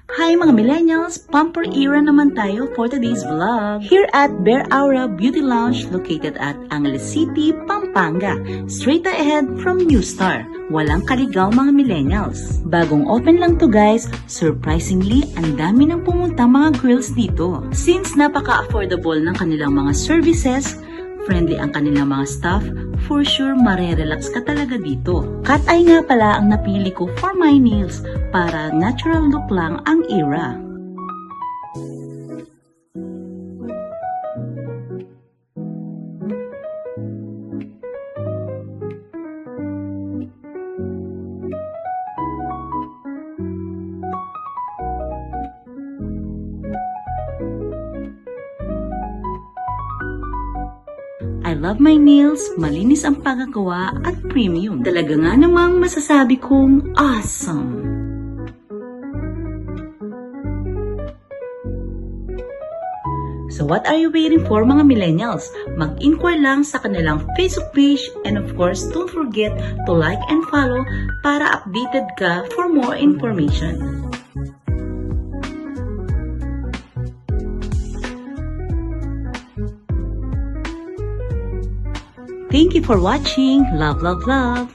Hi mga millennials! Pamper era naman tayo for today's vlog. Here at Bear Aura Beauty Lounge located at Angeles City, Pampanga. Straight ahead from New Star. Walang kaligaw mga millennials. Bagong open lang to guys, surprisingly ang dami nang pumunta mga girls dito. Since napaka-affordable ng kanilang mga services, friendly ang kanilang mga staff, for sure marerelax ka talaga dito. Cat eye nga pala ang napili ko for my nails para natural look lang ang era. I love my nails, malinis ang pagkagawa at premium. Talaga nga namang masasabi kong awesome! So what are you waiting for mga millennials? Mag-inquire lang sa kanilang Facebook page and of course don't forget to like and follow para updated ka for more information. Thank you for watching. Love, love, love.